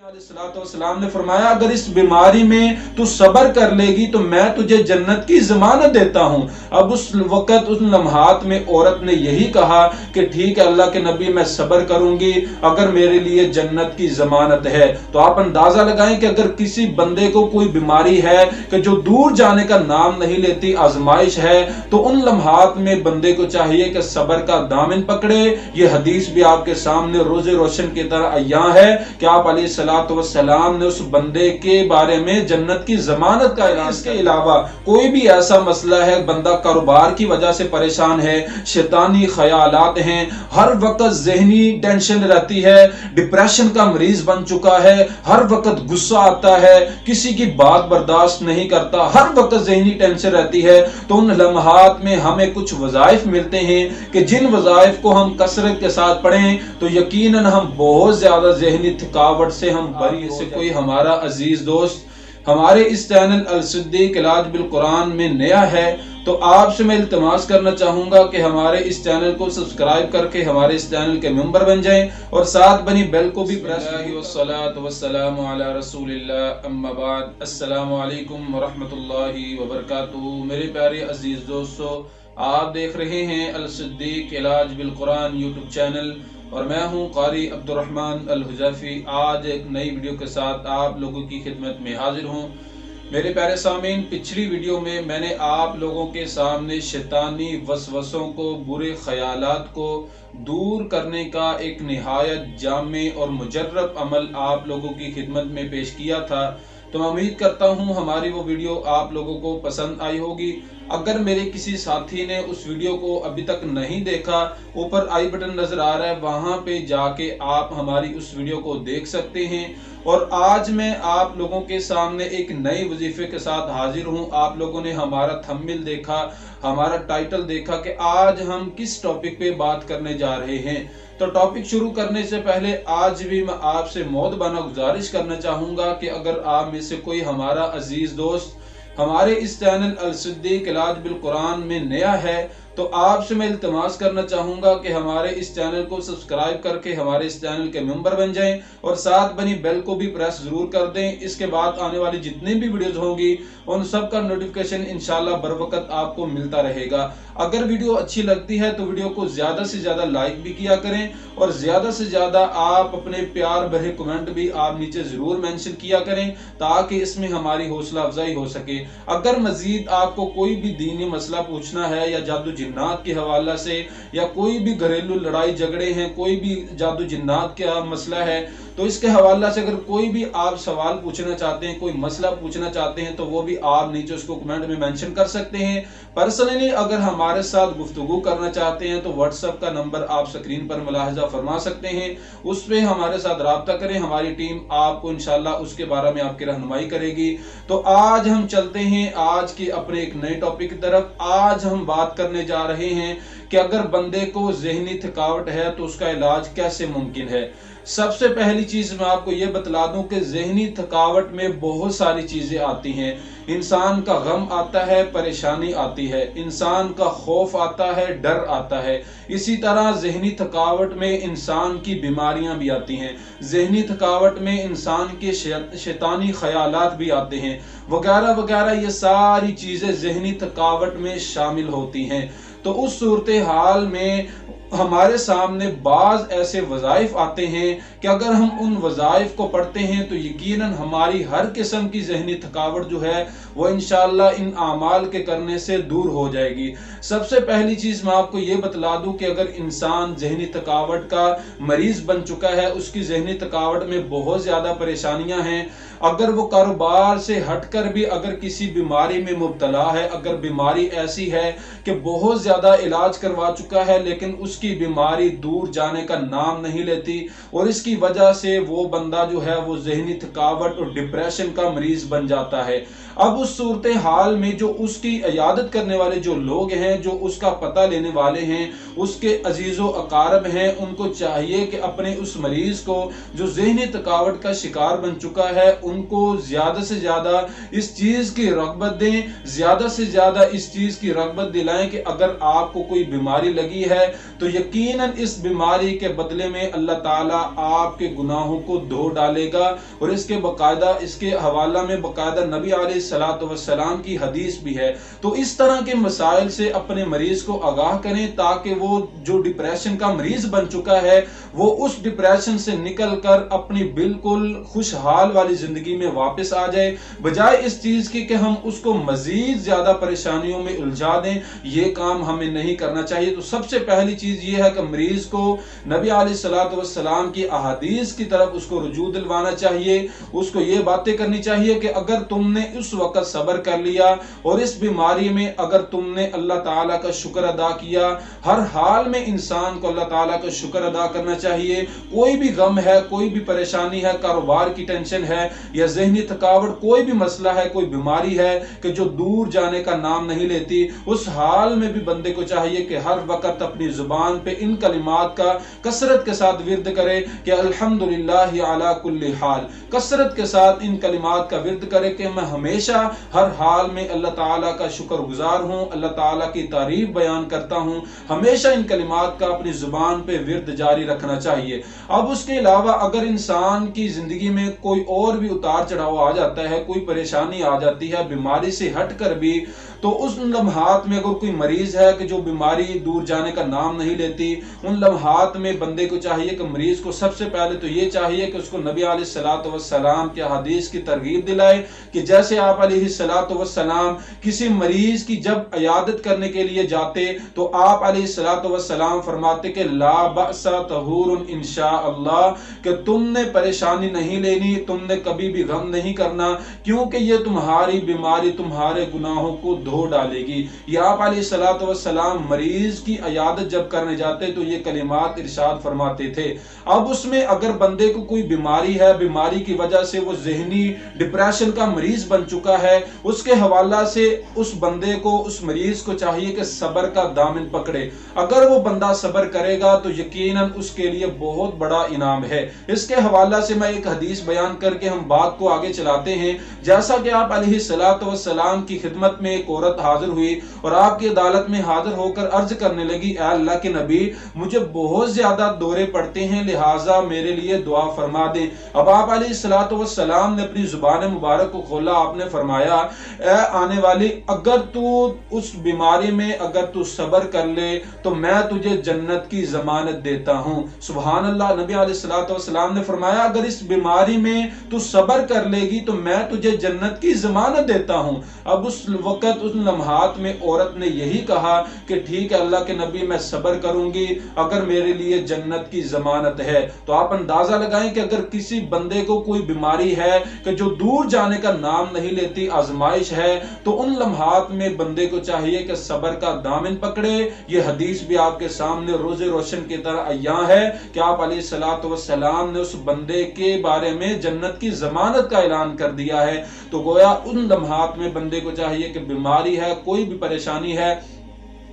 अलैहिस्सलाम ने फरमाया, अगर इस बीमारी में तू सब्र कर लेगी तो मैं तुझे जन्नत की जमानत देता हूं। अब उस वक्त उस लम्हात में औरत ने यही कहा कि ठीक है अल्लाह के नबी, मैं सब्र करूंगी अगर मेरे लिए जन्नत की जमानत है। तो आप अंदाजा लगाएं कि अगर किसी बंदे को कोई बीमारी है कि जो दूर जाने का नाम नहीं लेती, आजमाइश है, तो उन लम्हात में बंदे को चाहिए कि सब्र का दामन पकड़े। ये हदीस भी आपके सामने रोजे रोशन की तरह अय्या है कि आप सलाम ने उस बंदे के बारे में जन्नत की जमानत का ऐलान। इसके अलावा कोई भी ऐसा मसला है, बंदा कारोबार की वजह से परेशान है, शैतानी ख्यालात हैं, हर वक्त जहनी टेंशन रहती है, डिप्रेशन का मरीज बन चुका है, हर वक्त गुस्सा आता है, किसी की बात बर्दाश्त नहीं करता, हर वक्त जहनी टेंशन रहती है, तो उन लम्हात में हमें कुछ वज़ाइफ मिलते हैं कि जिन वज़ाइफ को हम कसरत के साथ पढ़ें तो यकीनन हम बहुत ज्यादा जहनी थकावट से हम बरी। से कोई हमारा अजीज दोस्त हमारे इस चैनल अल सिद्दीक इलाज बिल कुरान में नया है तो आपसे मैं इल्तिमास करना चाहूंगा कि हमारे इस चैनल को सब्सक्राइब करके हमारे इस चैनल के मेंबर बन जाएं और साथ बनी बेल को भी प्रेस करें। वस्सलातु वस्सलामु अला रसूलिल्लाह, अम्मा बाद, अस्सलामु अलैकुम व रहमतुल्लाहि व बरकातुहू। मेरे प्यारे अजीज दोस्तों, आप देख रहे हैं अल सिद्दीक इलाज बिल कुरान यूट्यूब चैनल और मैं हूं कारी अब्दुर्रहमान अल हुज़ैफी। आज एक नई वीडियो के साथ आप लोगों की खिदमत में हाजिर हूं। मेरे प्यारे सामीन, पिछली वीडियो में मैंने आप लोगों के सामने शैतानी वसवसों को, बुरे ख्यालात को दूर करने का एक निहायत जामे और मुजर्रब अमल आप लोगों की खिदमत में पेश किया था। तो मैं उम्मीद करता हूं हमारी वो वीडियो आप लोगों को पसंद आई होगी। अगर मेरे किसी साथी ने उस वीडियो को अभी तक नहीं देखा, ऊपर आई बटन नजर आ रहा है, वहां पे जाके आप हमारी उस वीडियो को देख सकते हैं। और आज मैं आप लोगों के सामने एक नए वजीफे के साथ हाजिर हूं। आप लोगों ने हमारा थंबनेल देखा, हमारा टाइटल देखा कि आज हम किस टॉपिक पे बात करने जा रहे हैं। तो टॉपिक शुरू करने से पहले आज भी मैं आपसे मोहब्बाना गुजारिश करना चाहूंगा कि अगर आप में से कोई हमारा अजीज दोस्त हमारे इस चैनल अल सिद्दीक इलाज बिल कुरान में नया है तो आपसे मैं इल्तिमास करना चाहूंगा कि हमारे इस चैनल को सब्सक्राइब करके हमारे इस चैनल के मेंबर बन जाएं और साथ बनी बेल को भी प्रेस जरूर कर दें। इसके बाद आने वाली जितनी भी वीडियोस होंगी उन सब का नोटिफिकेशन इंशाल्लाह बर वक्त आपको मिलता रहेगा। अगर वीडियो अच्छी लगती है तो वीडियो को ज्यादा से ज्यादा लाइक भी किया करें और ज्यादा से ज्यादा आप अपने प्यार भरे कमेंट भी आप नीचे जरूर मेंशन किया करें ताकि इसमें हमारी हौसला अफजाई हो सके। अगर मजीद आपको कोई भी दीनी मसला पूछना है या जादू जिन्नात के हवाला से या कोई भी घरेलू लड़ाई झगड़े हैं, कोई भी जादू जिन्नात का मसला है, तो इसके हवाला से अगर कोई भी आप सवाल पूछना चाहते हैं, कोई मसला पूछना चाहते हैं तो वो भी आप नीचे उसको कमेंट में मेंशन कर सकते हैं। पर्सनली अगर हमारे साथ गुफ्तगू करना चाहते हैं तो व्हाट्सएप का नंबर आप स्क्रीन पर मुलाहजा फरमा सकते हैं, उस पे हमारे साथ राब्ता करें, हमारी टीम आपको इंशाल्लाह उसके बारे में आपकी रहनुमाई करेगी। तो आज हम चलते हैं आज के अपने एक नए टॉपिक की तरफ। आज हम बात करने जा रहे हैं कि अगर बंदे को ज़हनी थकावट है तो उसका इलाज कैसे मुमकिन है। सबसे पहली चीज मैं आपको यह बतला दूं कि ज़हनी थकावट में बहुत सारी चीजें आती हैं। इंसान का गम आता है, परेशानी आती है, इंसान का खौफ आता है, डर आता है। इसी तरह ज़हनी थकावट में इंसान की बीमारियां भी आती हैं, ज़हनी थकावट में इंसान के शैतानी ख्यालात भी आते हैं, वगैरह वगैरह। ये सारी चीजें ज़हनी थकावट में शामिल होती हैं। तो उस सूरत हाल में हमारे सामने बाज ऐसे वज़ाइफ आते हैं कि अगर हम उन वज़ाइफ को पढ़ते हैं तो यकीनन हमारी हर किस्म की ज़हनी थकावट जो है वो इंशाअल्लाह इन आमाल के करने से दूर हो जाएगी। सबसे पहली चीज़ मैं आपको ये बतला दूं कि अगर इंसान ज़हनी थकावट का मरीज बन चुका है, उसकी ज़हनी थकावट में बहुत ज़्यादा परेशानियां हैं, अगर वो कारोबार से हटकर भी अगर किसी बीमारी में मुब्तला है, अगर बीमारी ऐसी है कि बहुत ज़्यादा इलाज करवा चुका है लेकिन उसकी बीमारी दूर जाने का नाम नहीं लेती और इसकी वजह से वो बंदा जो है वो ज़हनी थकावट और डिप्रेशन का मरीज बन जाता है। अब उस सूरत हाल में जो उसकी इयादत करने वाले जो लोग हैं, जो उसका पता लेने वाले हैं, उसके अजीज़ो अकारब हैं, उनको चाहिए कि अपने उस मरीज को जो ज़हनी थकावट का शिकार बन चुका है उनको ज्यादा से ज्यादा इस चीज की रग़बत दें, ज्यादा से ज्यादा इस चीज की रग़बत दिलाएं कि अगर आपको कोई बीमारी लगी है तो यकीनन इस बीमारी के बदले में अल्लाह ताला आपके गुनाहों को धो डालेगा। और इसके बाकायदा इसके हवाला में बाकायदा नबी अलैहिस्सलातु वस्सलाम की हदीस भी है। तो इस तरह के मसाइल से अपने मरीज को आगाह करें ताकि वो जो डिप्रेशन का मरीज बन चुका है वो उस डिप्रेशन से निकल कर अपनी बिल्कुल खुशहाल वाली जिंदगी में वापस आ जाए, बजाय इस चीज की कि हम उसको मजीद ज्यादा परेशानियों में उलझा दें। ये काम हमें नहीं करना चाहिए। तो सबसे पहली चीज ये है कि मरीज को नबी अलैहिस्सलातु वस्सलाम की अहादीस की तरफ उसको रुजू दिलवाना चाहिए। उसको ये बातें करनी चाहिए कि अगर तुमने उस वक्त सब्र कर लिया और इस बीमारी में अगर तुमने अल्लाह ताला का शुक्र अदा किया, हर हाल में इंसान को अल्लाह ताला का शुक्र अदा करना चाहिए। कोई भी गम है, कोई भी परेशानी है, कारोबार की टेंशन है या ज़हनी थकावट, कोई भी मसला है, कोई बीमारी है कि जो दूर जाने का नाम नहीं लेती, उस हाल में भी बंदे को चाहिए कि हर वक्त अपनी जुबान पे इन कलिमात का कसरत के साथ विर्द करे कि अल्हम्दुलिल्लाह अला कुल्ली हाल। कसरत के साथ इन कलिमात का विर्द करे कि मैं हमेशा हर हाल में अल्लाह ताला का शुक्रगुजार हूँ, अल्लाह ताला की तारीफ बयान करता हूँ। हमेशा इन कलिमात का अपनी जुबान पे विर्द जारी रखना चाहिए। अब उसके अलावा अगर इंसान की जिंदगी में कोई और भी उतार चढ़ाव आ जाता है, कोई परेशानी आ जाती है बीमारी से हट कर भी, तो उस लम्हात में अगर कोई मरीज है कि जो बीमारी दूर जाने का नाम नहीं लेती, उन लम्हात में बंदे को चाहिए कि मरीज को सबसे पहले तो ये चाहिए कि उसको नबी अलैहिस्सलातु वस्सलाम के हदीस की तरगीब दिलाए कि जैसे आप अलैहिस्सलातु वस्सलाम किसी मरीज की जब इयादत करने के लिए जाते तो आप अलैहिस्सलातु वस्सलाम फरमाते कि ला बअसा तहूरुन इंशाअल्लाह, कि तुमने परेशानी नहीं लेनी, तुमने कभी भी गम नहीं करना, क्योंकि ये तुम्हारी बीमारी तुम्हारे गुनाहों को धो डालेगी। ये आप अलैहिस्सलातु वस्सलाम मरीज की इयादत जब करने जाते तो ये कलिमात इरशाद फरमाते थे। अब उसमें अगर बंदे को कोई बीमारी है, बीमारी की वजह से वो ज़हनी डिप्रेशन का मरीज बन चुका है, उसके हवाला से उस बंदे को, उस मरीज को चाहिए कि सब्र का दामन पकड़े। अगर वो बंदा सब्र करेगा तो यकीनन उसके लिए बहुत बड़ा इनाम है। इसके हवाला से मैं एक हदीस बयान करके हम बात को आगे चलाते हैं। जैसा कि आप अलैहिस्सलातु वस्सलाम की खिदमत में एक औरत हाजिर हुई और आपकी अदालत में हाजिर होकर अर्ज करने लगी, ऐ अल्लाह के नबी, मुझे बहुत ज्यादा दौरे पड़ते हैं, लिहाजा मेरे लिए दुआ फरमा दे। अब आप अलैहिस्सलातु वस्सलाम ने अपनी जुबान मुबारक को खोला, आपने फरमाया, ऐ आने वाली, अगर तू उस बीमारी में अगर तू सब्र कर ले तो मैं तुझे जन्नत की जमानत देता हूँ। सुभान अल्लाह। नबी अलैहिस्सलातु वस्सलाम ने फरमाया, अगर इस बीमारी में तू सब्र कर लेगी तो मैं तुझे जन्नत की जमानत देता हूँ। अब उस वक्त उस लम्हात में औरत ने यही कहा कि ठीक है अल्लाह के नबी, मैं सब्र करूंगी अगर मेरे लिए जन्नत की जमानत है। तो आप अंदाजा लगाएं कि अगर किसी बंदे को कोई बीमारी है कि जो दूर जाने का नाम नहीं लेती, आजमाइश है, तो उन लम्हात में बंदे को चाहिए कि सब्र का दामन पकड़े। ये हदीस भी आपके सामने रोजे रोशन की तरह अय्या है कि आप अलैहिस्सलातु वस्सलाम ने उस बंदे के बारे में जन्नत की जमानत का ऐलान कर दिया है। तो गोया उन लम्हात में बंदे को चाहिए कि बीमारी है, कोई भी परेशानी है,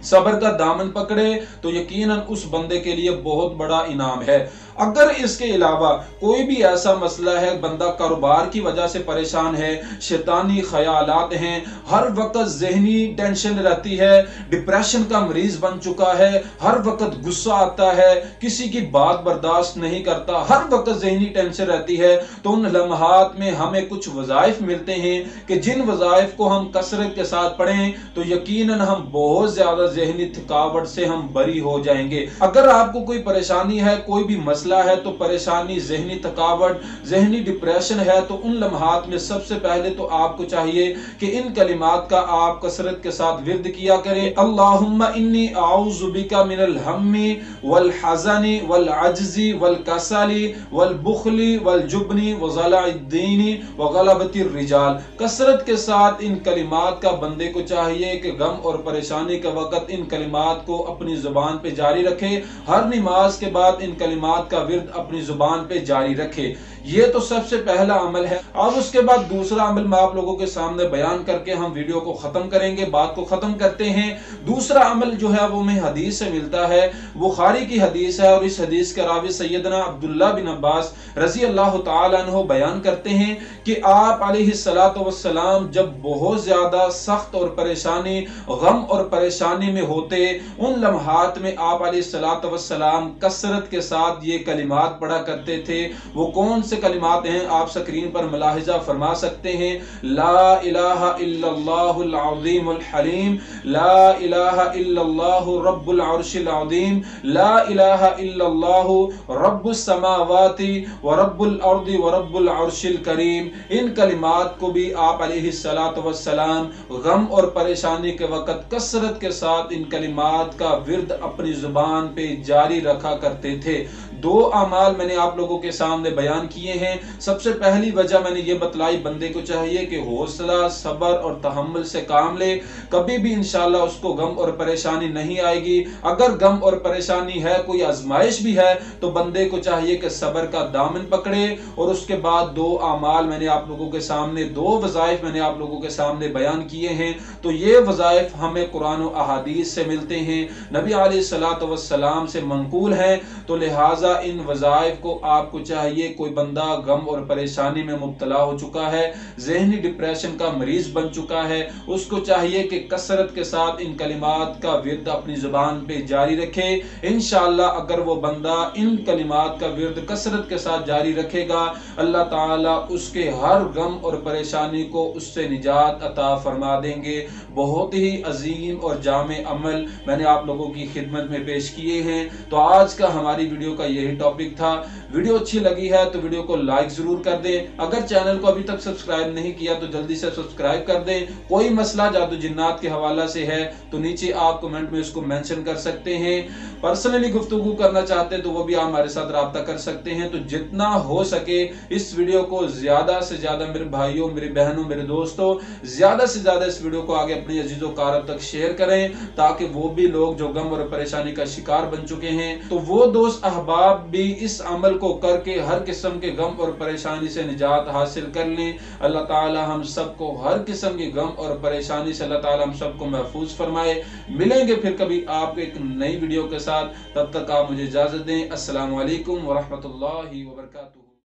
सब्र का दामन पकड़े तो यकीनन उस बंदे के लिए बहुत बड़ा इनाम है। अगर इसके अलावा कोई भी ऐसा मसला है, बंदा कारोबार की वजह से परेशान है, शैतानी ख्यालात हैं, हर वक्त जहनी टेंशन रहती है, डिप्रेशन का मरीज बन चुका है, हर वक्त गुस्सा आता है, किसी की बात बर्दाश्त नहीं करता, हर वक्त जहनी टेंशन रहती है, तो उन लम्हात में हमें कुछ वज़ाइफ मिलते हैं कि जिन वज़ाइफ को हम कसरत के साथ पढ़ें तो यकीनन हम बहुत ज्यादा जहनी थकावट से हम बरी हो जाएंगे। अगर आपको कोई परेशानी है, कोई भी मसला है, तो परेशानी, जहनी थकावट, जहनी डिप्रेशन है, तो उन लम्हात में सबसे पहले तो आपको चाहिए कि इन कलिमात का आप कसरत के साथ विर्द किया करें। अल्लाहुम्मा इन्नी आऊज़ु बिका मिनल हम्मी वल हज़नी वल अज्ज़ी वल कसली वल बुखली वल जुबनी व ज़लाइद्दीनी व गलबतिर रिजाल। कसरत के साथ इन कलिमात का बंदे को चाहिए कि गम और परेशानी के वक्त इन कलिमात को अपनी जुबान पे जारी रखे। हर नमाज के बाद इन कलिमात का विर्द अपनी जुबान पे जारी रखे। ये तो सबसे पहला अमल है। अब उसके बाद दूसरा अमल मैं आप लोगों के सामने बयान करके हम वीडियो को खत्म करेंगे, बात को खत्म करते हैं। दूसरा अमल जो है वो हमें हदीस से मिलता है, बुखारी की हदीस है, और इस हदीस के रावी सैयदना अब्दुल्लाह बिन अब्बास रजी अल्लाह तआला अन्हु बयान करते हैं कि आप अलैहिस्सलातु वस्सलाम जब बहुत ज्यादा सख्त और परेशानी, गम और परेशानी में होते, उन लम्हात में आप अलैहिस्सलातु वस्सलाम कसरत के साथ ये कलिमात पढ़ा करते थे। वो कौन से कलिमात हैं आप स्क्रीन पर मुलाहिजा फरमा सकते हैं। ला इलाहा इल्लल्लाहुल अज़ीमुल हलीम, ला इलाहा इल्लल्लाहु रब्बुल अर्शिल अज़ीम, ला इलाहा इल्लल्लाहु रब्बुस समावाति व रब्बुल अर्दि व रब्बुल अर्शिल करीम। इन कलिमात को भी आप अलैहिस्सलातु वस्सलाम गम और परेशानी के वक्त कसरत के साथ इन कलिमात का विर्द अपनी जुबान पे जारी रखा करते थे। दो अमाल मैंने आप लोगों के सामने बयान किए हैं। सबसे पहली वजह मैंने ये बतलाई, बंदे को चाहिए कि हौसला, सब्र और तहम्मुल से काम ले, कभी भी इंशाअल्लाह उसको गम और परेशानी नहीं आएगी। अगर गम और परेशानी है, कोई आजमाइश भी है, तो बंदे को चाहिए कि सब्र का दामन पकड़े। और उसके बाद दो अमाल मैंने आप लोगों के सामने, दो वज़ाइफ मैंने आप लोगों के सामने बयान किए हैं। तो ये वज़ाइफ हमें कुरान और अहादीस से मिलते हैं, नबी अलैहिस्सलातु वस्सलाम से मंकूल हैं। तो लिहाजा इन वज़ाइफ को आपको चाहिए, कोई बंदा गम और परेशानी में मुब्तला हो चुका है, ज़हनी डिप्रेशन का मरीज बन चुका है, उसको चाहिए कि कसरत के साथ इन कलिमात का विर्द अपनी ज़ुबान पे जारी रखे। इंशाअल्लाह अगर वो बंदा इन कलिमात का विर्द कसरत के साथ जारी रखेगा, अल्लाह ताला उसके हर गम और परेशानी को उससे निजात अता फरमा देंगे। बहुत ही अजीम और जामे अमल मैंने आप लोगों की खिदमत में पेश किए हैं। तो आज का हमारी वीडियो का यही टॉपिक था। वीडियो अच्छी लगी है तो वीडियो को लाइक जरूर कर दें। अगर चैनल को अभी तक सब्सक्राइब नहीं किया तो जल्दी से सब्सक्राइब कर दें। कोई मसला जादू जिन्नात के हवाला से है तो नीचे आप कमेंट में उसको मेंशन कर सकते हैं। पर्सनली गुफ्तगू करना चाहते हैं तो वो भी आप हमारे साथ राब्ता कर सकते हैं। तो जितना हो सके इस वीडियो को ज्यादा से ज्यादा मेरे भाइयों, मेरी बहनों, मेरे दोस्तों, ज्यादा से ज्यादा इस वीडियो को आगे अपने अजीजों कारब तक शेयर करें, ताकि वो भी लोग जो गम और परेशानी का शिकार बन चुके हैं, तो वो दोस्त अहबाब भी इस अमल को करके हर किस्म के गम और परेशानी से निजात हासिल कर लें। अल्लाह ताला हम सबको हर किस्म की गम और परेशानी से अल्लाह ताला हम सबको महफूज फरमाए। मिलेंगे फिर कभी आपको एक नई वीडियो के साथ, तब तक आप मुझे इजाजत दें। अस्सलामु अलैकुम व रहमतुल्लाहि व बरकातुहू।